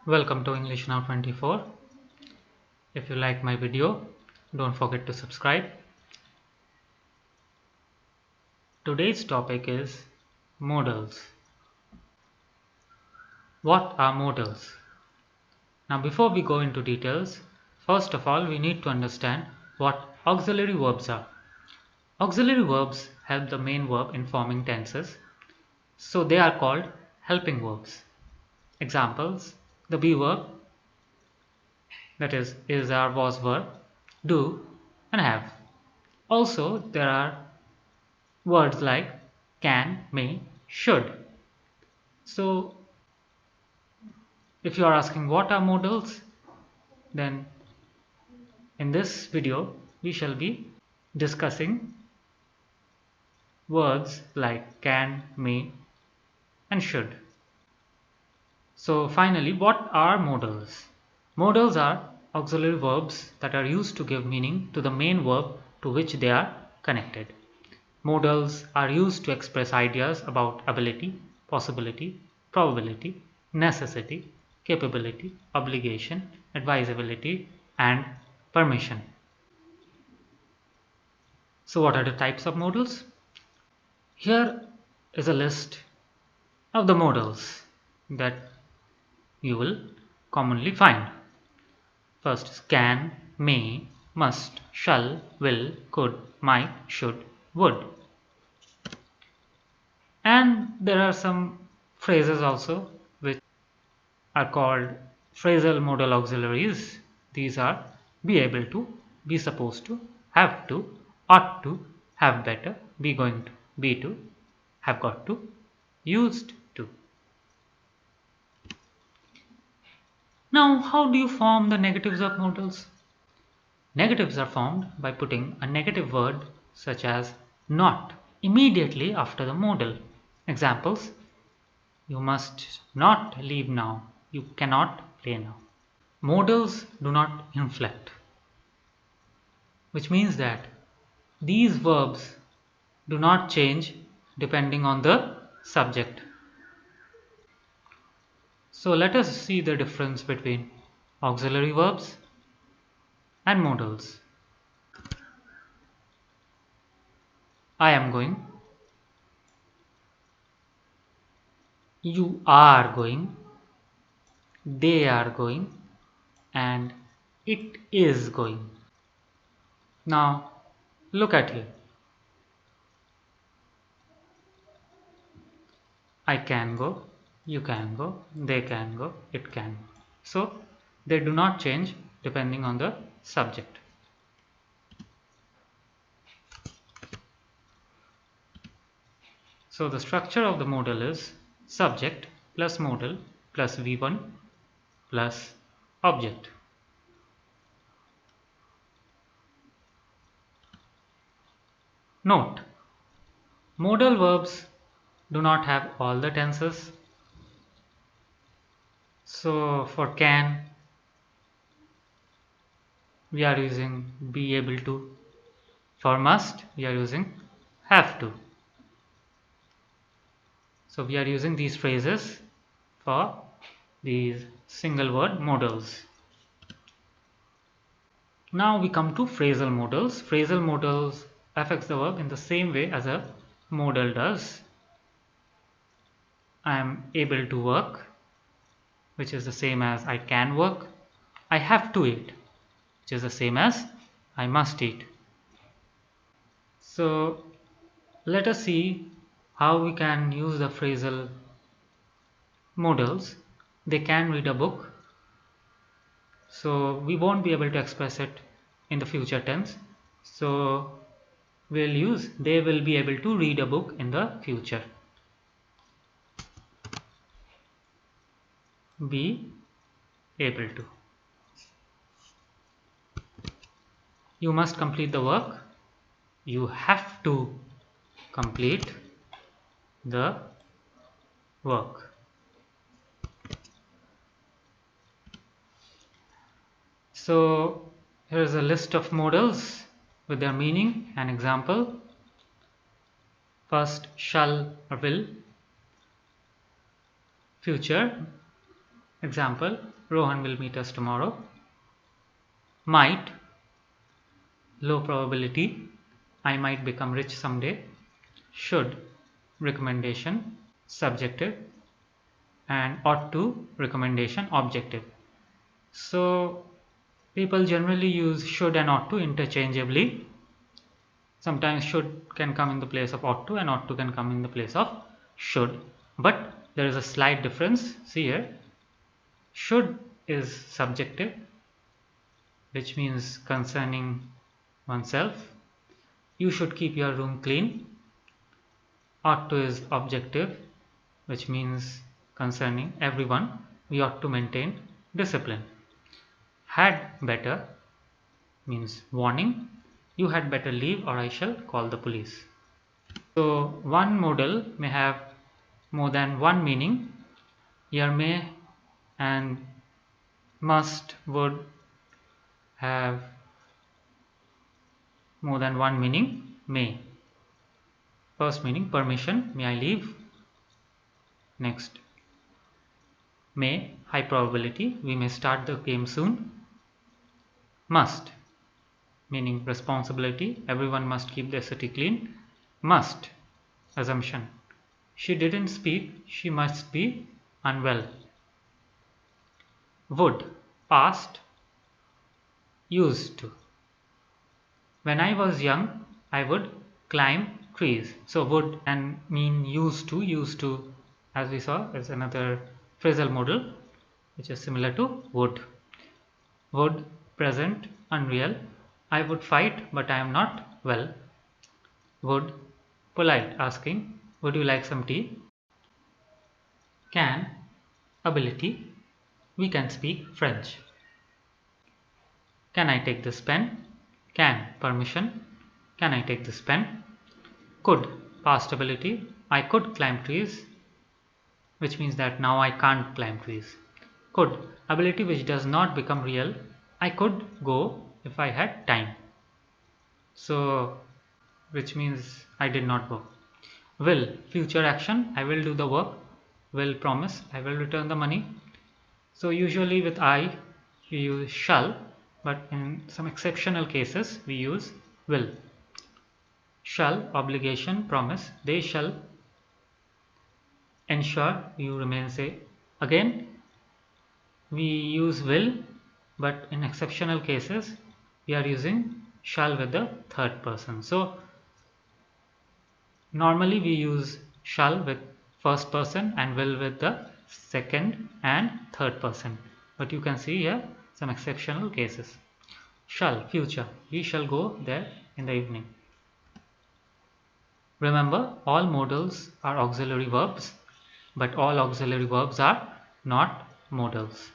Welcome to English Now 24. If you like my video, don't forget to subscribe. Today's topic is modals. What are modals? Now before we go into details, first of all we need to understand what auxiliary verbs are. Auxiliary verbs help the main verb in forming tenses, so they are called helping verbs. Examples: the be verb, that is or was verb, do and have. Also there are words like can, may, should. So if you are asking what are modals, then in this video we shall be discussing words like can, may and should. So finally, what are modals? Modals are auxiliary verbs that are used to give meaning to the main verb to which they are connected. Modals are used to express ideas about ability, possibility, probability, necessity, capability, obligation, advisability, and permission. So what are the types of modals? Here is a list of the modals that you will commonly find. First is can, may, must, shall, will, could, might, should, would. And there are some phrases also which are called phrasal modal auxiliaries. These are be able to, be supposed to, have to, ought to, have better, be going to, be to, have got to, used to. Now, how do you form the negatives of modals? Negatives are formed by putting a negative word such as not immediately after the modal. Examples: you must not leave now, you cannot play now. Modals do not inflect, which means that these verbs do not change depending on the subject. So let us see the difference between auxiliary verbs and modals. I am going, you are going, they are going, and it is going. Now look at here. I can go, you can go, they can go, it can go. So they do not change depending on the subject. So the structure of the modal is subject plus modal plus V1 plus object. Note: modal verbs do not have all the tenses. So for can, we are using be able to. For must, we are using have to. So we are using these phrases for these single word modals. Now we come to phrasal modals. Phrasal modals affects the verb in the same way as a modal does. I am able to work, which is the same as I can work. I have to eat, which is the same as I must eat. So let us see how we can use the phrasal modals. They can read a book, so we won't be able to express it in the future tense. So we'll use they will be able to read a book in the future. Be able to. You must complete the work. You have to complete the work. So here is a list of modals with their meaning and example. First, shall or will, future, Example, Rohan will meet us tomorrow. Might, low probability, I might become rich someday. Should, recommendation, subjective, and ought to, recommendation, objective. So people generally use should and ought to interchangeably. Sometimes should can come in the place of ought to, and ought to can come in the place of should. But there is a slight difference. See here, should is subjective, which means concerning oneself. You should keep your room clean. Ought to is objective, which means concerning everyone. We ought to maintain discipline. Had better means warning. You had better leave or I shall call the police. So one modal may have more than one meaning. Here may and must, would have more than one meaning. May. First meaning permission, may I leave? Next, may, high probability, we may start the game soon. Must, meaning responsibility, everyone must keep their city clean. Must, assumption, she didn't speak, she must be unwell. Would, past, used to. When I was young, I would climb trees. So would and mean used to, as we saw, is another phrasal modal which is similar to would. Would, present, unreal. I would fight, but I am not well. Would, polite, asking, would you like some tea? Can, ability, we can speak French. Can I take this pen? Can, permission. Can I take this pen? Could, past ability, I could climb trees, which means that now I can't climb trees. Could, ability which does not become real, I could go if I had time. So, which means I did not go. Will, future action, I will do the work. Will, promise, I will return the money. So usually with I, we use shall, but in some exceptional cases, we use will. Shall, obligation, promise, they shall ensure you remain safe. Again, we use will, but in exceptional cases, we are using shall with the third person. So normally we use shall with first person and will with the second and third person. But you can see here some exceptional cases. Shall, future, we shall go there in the evening. Remember, all modals are auxiliary verbs, but all auxiliary verbs are not modals.